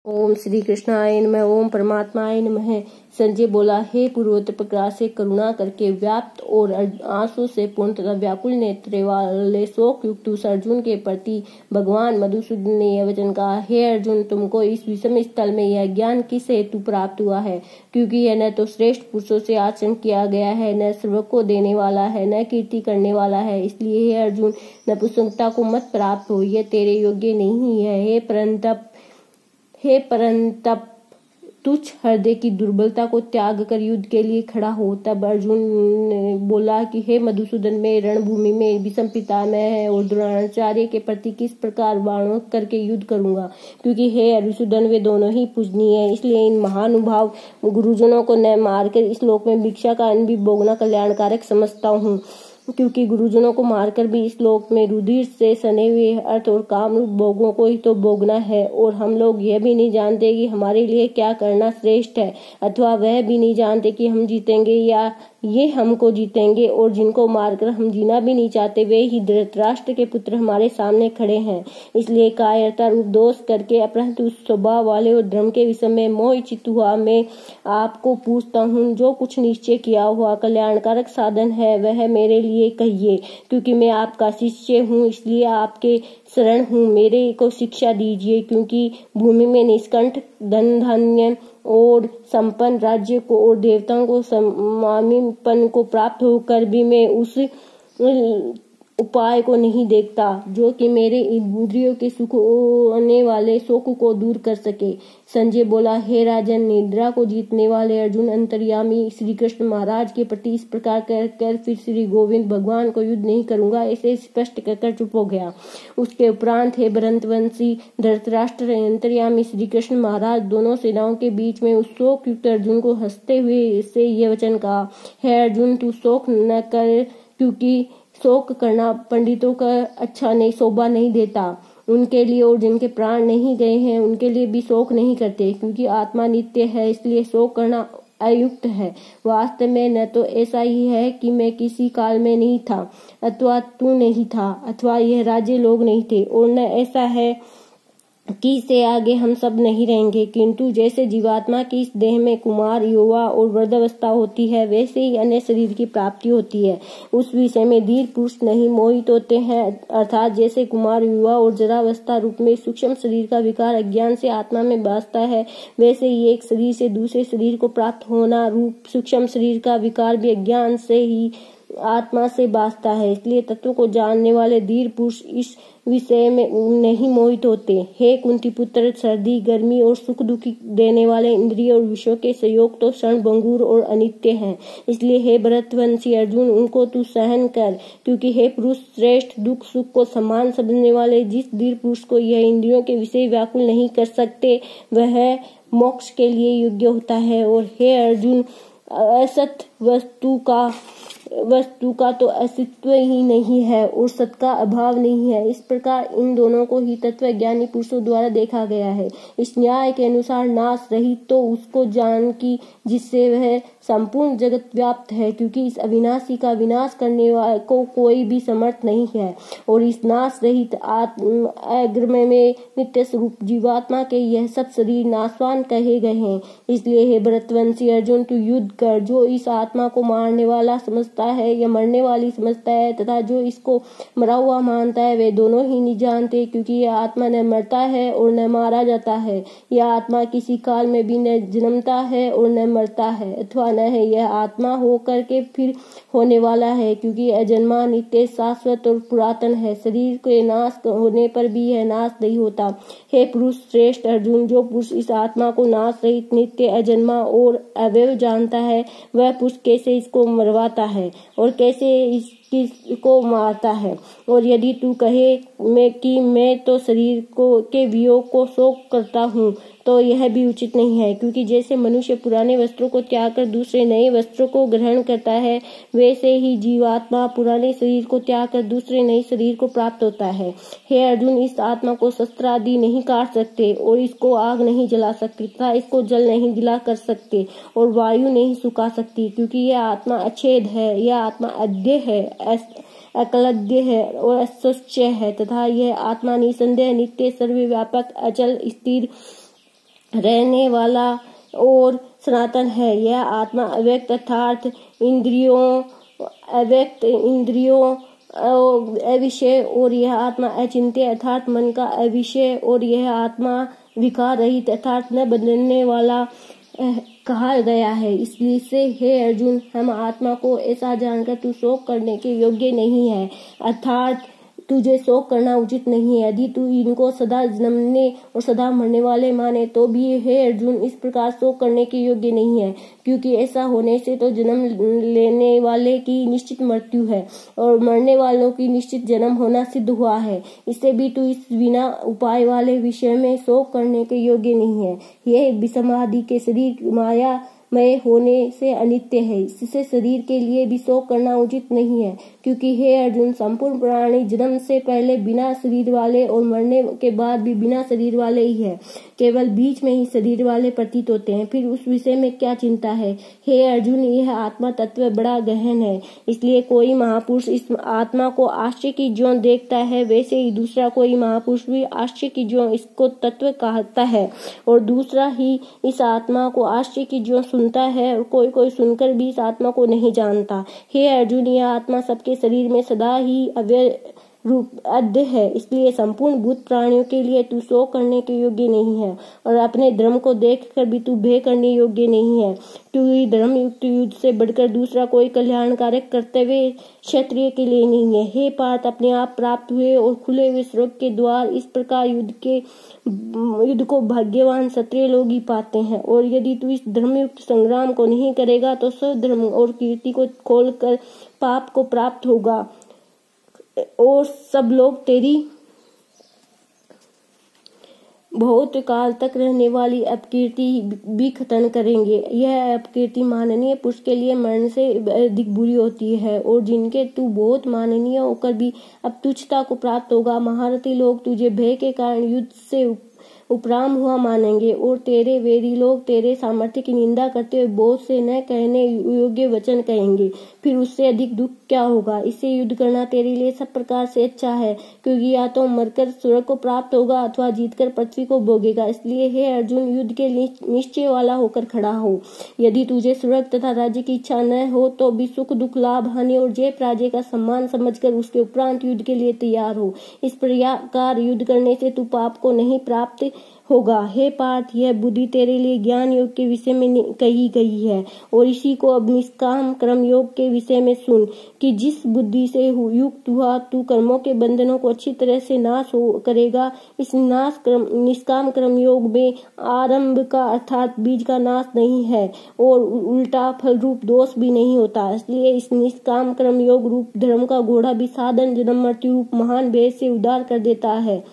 ओम श्री कृष्णाय नमः। ओम परमात्माय नमः। संजय बोला, हे पूर्वोत्तर प्रकाश से करुणा करके व्याप्त और आंसू से पूर्ण तथा व्याकुल नेत्र वाले शोक युक्त उस अर्जुन के प्रति भगवान मधुसूदन ने यह वचन कहा, हे अर्जुन, तुमको इस विषम स्थल में यह ज्ञान किस हेतु प्राप्त हुआ है? क्योंकि यह न तो श्रेष्ठ पुरुषों से आचरण किया गया है, न सर्व को देने वाला है, न कीर्ति करने वाला है। इसलिए हे अर्जुन, नपुंसकता को मत प्राप्त हो, यह तेरे योग्य नहीं है। हे परंतप तुच्छ हृदय की दुर्बलता को त्याग कर युद्ध के लिए खड़ा हो। तब अर्जुन ने बोला कि हे मधुसूदन, मैं रणभूमि में विषम पितामह है और द्रोणाचार्य के प्रति किस प्रकार बाणों करके युद्ध करूंगा? क्योंकि हे मधुसूदन, वे दोनों ही पूजनीय है। इसलिए इन महानुभाव गुरुजनों को न मारकर इस लोक में भिक्षा का अन्न भी भोगना कल्याणकारक समझता हूँ, क्योंकि गुरुजनों को मारकर भी इस लोक में रुधिर से सने हुए अर्थ और काम रूप भोगों को ही तो भोगना है। और हम लोग यह भी नहीं जानते कि हमारे लिए क्या करना श्रेष्ठ है, अथवा वह भी नहीं जानते कि हम जीतेंगे या ये हमको जीतेंगे। और जिनको मारकर हम जीना भी नहीं चाहते, वे ही धृतराष्ट्र के पुत्र हमारे सामने खड़े हैं। इसलिए कायरता रूप दोष करके अपरंतु उस स्वभाव वाले और धर्म के विषय में मोहित हुआ मैं आपको पूछता हूँ, जो कुछ निश्चय किया हुआ कल्याणकारक साधन है वह मेरे लिए कहिए, क्योंकि मैं आपका शिष्य हूँ, इसलिए आपके शरण हूँ। मेरे को शिक्षा दीजिए, क्योंकि भूमि में निष्कंठ धन धान्य और संपन्न राज्य को और देवताओं को स्वामीपन को प्राप्त होकर भी मैं उस उपाय को नहीं देखता जो कि मेरे इंद्रियों के सुख होने वाले शोक को दूर कर सके। संजय बोला, हे राजन, निद्रा को जीतने वाले अर्जुन अंतर्यामी श्री कृष्ण महाराज के प्रति इस प्रकार कहकर फिर श्री गोविंद भगवान को युद्ध नहीं करूंगा ऐसे स्पष्ट कहकर चुप हो गया। उसके उपरांत हे भरतवंशी धृतराष्ट्र अंतर्यामी श्री कृष्ण महाराज दोनों सेनाओं के बीच में उस शोक युक्त अर्जुन को हंसते हुए से यह वचन कहा, हे अर्जुन, तू शोक न कर, क्योंकि शोक करना पंडितों का अच्छा नहीं शोभा नहीं देता। उनके लिए और जिनके प्राण नहीं गए हैं उनके लिए भी शोक नहीं करते, क्योंकि आत्मा नित्य है, इसलिए शोक करना अयुक्त है। वास्तव में न तो ऐसा ही है कि मैं किसी काल में नहीं था, अथवा तू नहीं था, अथवा यह राज्य लोग नहीं थे, और न ऐसा है कि से आगे हम सब नहीं रहेंगे। किंतु जैसे जीवात्मा की इस देह में कुमार, युवा और वृद्धावस्था होती है, वैसे ही अन्य शरीर की प्राप्ति होती है। उस विषय में धीर पुरुष नहीं मोहित होते हैं, अर्थात जैसे कुमार, युवा और जरावस्था रूप में सूक्ष्म शरीर का विकार अज्ञान से आत्मा में बासता है, वैसे ही एक शरीर से दूसरे शरीर को प्राप्त होना रूप सूक्ष्म शरीर का विकार भी अज्ञान से ही आत्मा से बासता है। इसलिए तत्व को जानने वाले धीर पुरुष इस विषय में नहीं मोहित होते। हे कुंती पुत्र, सर्दी, गर्मी और सुख दुख देने वाले इंद्रिय और विषयों के संयोग तो क्षण भंगुर और अनित्य हैं। इसलिए हे भरतवंशी अर्जुन, उनको तू सहन कर, क्योंकि हे पुरुष श्रेष्ठ, दुख सुख को समान समझने वाले जिस धीर पुरुष को यह इंद्रियों के विषय व्याकुल नहीं कर सकते, वह मोक्ष के लिए योग्य होता है। और हे अर्जुन, असत वस्तु का तो अस्तित्व ही नहीं है और सत का अभाव नहीं है। इस प्रकार इन दोनों को ही तत्व ज्ञानी पुरुषों द्वारा देखा गया है। इस न्याय के अनुसार नाश रहित तो उसको जान की जिससे वह संपूर्ण जगत व्याप्त है, क्योंकि इस अविनाशी का विनाश करने वाले को कोई भी समर्थ नहीं है। और इस नाश रहित अग्रम में नित्य स्वरूप जीवात्मा के यह सब शरीर नाशवान कहे गए हैं। इसलिए हे भरतवंशी अर्जुन, तू युद्ध कर। जो इस आत्मा को मारने वाला समझता है या मरने वाली समझता है, तथा जो इसको मरा हुआ मानता है, वे दोनों ही नहीं जानते, क्योंकि यह आत्मा न मरता है और न मारा जाता है। यह आत्मा किसी काल में भी न जन्मता है और न मरता है, अथवा न है यह आत्मा हो करके फिर होने वाला है, क्योंकि अजन्मा, नित्य, शाश्वत और पुरातन है। शरीर के नाश होने पर भी यह नाश नहीं होता। हे पुरुष श्रेष्ठ अर्जुन, जो पुरुष इस आत्मा को नाश रहित, नित्य, अजन्मा और अवयव जानता है, वह पुरुष कैसे इसको मरवाता है और कैसे इसको मारता है। और यदि तू कहे कि मैं तो शरीर के वियोग को शोक करता हूँ, तो यह भी उचित नहीं है, क्योंकि जैसे मनुष्य पुराने वस्त्रों को त्याग कर दूसरे नए वस्त्रों को ग्रहण करता है, वैसे ही जीवात्मा पुराने शरीर को त्याग कर दूसरे नए शरीर को प्राप्त होता है। हे अर्जुन, इस आत्मा को शस्त्र आदि नहीं काट सकते और इसको आग नहीं जला सकती तथा इसको जल नहीं गिला कर सकते और वायु नहीं सुखा सकती, क्योंकि यह आत्मा अछेद है, यह आत्मा अद्य है, अकलद्य है और असुच्य है, तथा यह आत्मा निसंदेह नित्य, सर्वव्यापक, अचल, स्थिर रहने वाला और सनातन है। यह आत्मा अव्यक्त अर्थात अव्यक्त इंद्रियों अविषय और यह आत्मा अचिंत्य अर्थात मन का अविषय और यह आत्मा विकार रहित अर्थात न बदलने वाला कहा गया है। इसलिए से हे अर्जुन, हम आत्मा को ऐसा जानकर तू शोक करने के योग्य नहीं है, अर्थात तुझे शोक करना उचित नहीं है। यदि तू इनको सदा जन्मने और सदा मरने वाले माने तो भी हे अर्जुन, इस प्रकार शोक करने के योग्य नहीं है, क्योंकि ऐसा होने से तो जन्म लेने वाले की निश्चित मृत्यु है और मरने वालों की निश्चित जन्म होना सिद्ध हुआ है। इससे भी तू इस बिना उपाय वाले विषय में शोक करने के योग्य नहीं है। यह विसमाधि के शरीर माया मय होने से अनित्य है, इससे शरीर के लिए भी शोक करना उचित नहीं है, क्योंकि हे अर्जुन, संपूर्ण प्राणी जन्म से पहले बिना शरीर वाले और मरने के बाद भी बिना शरीर वाले ही है, केवल बीच में ही शरीर वाले प्रतीत होते हैं। फिर उस विषय में क्या चिंता है? हे अर्जुन, यह आत्मा तत्व बड़ा गहन है, इसलिए कोई महापुरुष इस आत्मा को आश्चर्य की ज्यों देखता है, वैसे ही दूसरा कोई महापुरुष भी आश्चर्य की ज्यों इसको तत्व कहता है और दूसरा ही इस आत्मा को आश्चर्य की ज्यों सुनता है और कोई कोई सुनकर भी इस आत्मा को नहीं जानता। हे अर्जुन, यह आत्मा सबके शरीर में सदा ही अव्यय रूप अद्य है, इसलिए संपूर्ण भूत प्राणियों के लिए तू शोक करने के योग्य नहीं है और अपने धर्म को देखकर भी तू भय करने योग्य नहीं है, क्योंकि धर्म युक्त युद्ध से बढ़कर दूसरा कोई कल्याणकारक कर्तव्य क्षत्रिय के लिए नहीं है। हे पार्थ, अपने आप प्राप्त हुए और खुले हुए स्वर्ग के द्वार इस प्रकार युद्ध को भाग्यवान क्षत्रिय लोग ही पाते हैं, और यदि तू इस धर्मयुक्त संग्राम को नहीं करेगा तो स्वधर्म और कीर्ति को खोलकर पाप को प्राप्त होगा और सब लोग तेरी बहुत काल तक रहने वाली अपकीर्ति भी खतन करेंगे। यह अपकीर्ति माननीय पुरुष के लिए मरण से अधिक बुरी होती है और जिनके तू बहुत माननीय होकर भी अब तुच्छता को प्राप्त होगा। महारथी लोग तुझे भय के कारण युद्ध से उपराम हुआ मानेंगे और तेरे वैरी लोग तेरे सामर्थ्य की निंदा करते हुए बहुत से न कहने योग्य वचन कहेंगे। फिर उससे अधिक दुख क्या होगा? इससे युद्ध करना तेरे लिए सब प्रकार से अच्छा है, क्योंकि या तो मरकर स्वर्ग को प्राप्त होगा अथवा जीतकर पृथ्वी को भोगेगा। इसलिए हे अर्जुन, युद्ध के निश्चय वाला होकर खड़ा हो। यदि तुझे स्वर्ग तथा राज्य की इच्छा न हो तो भी सुख दुख लाभ हानि और जय पराजय का सम्मान समझकर उसके उपरांत युद्ध के लिए तैयार हो। इस प्रकार युद्ध करने से तू पाप को नहीं प्राप्त होगा। हे पार्थ, यह बुद्धि तेरे लिए ज्ञान योग के विषय में कही गई है और इसी को अब निष्काम कर्म योग के विषय में सुन कि जिस बुद्धि से युक्त हुआ तू कर्मों के बंधनों को अच्छी तरह से नाश करेगा। इस निष्काम कर्म योग में आरंभ का अर्थात बीज का नाश नहीं है और उल्टा फल रूप दोष भी नहीं होता। इसलिए इस निष्काम कर्म योग रूप धर्म का घोड़ा भी साधन जन्म मृत्यु रूप महान भेद से उद्धार कर देता है।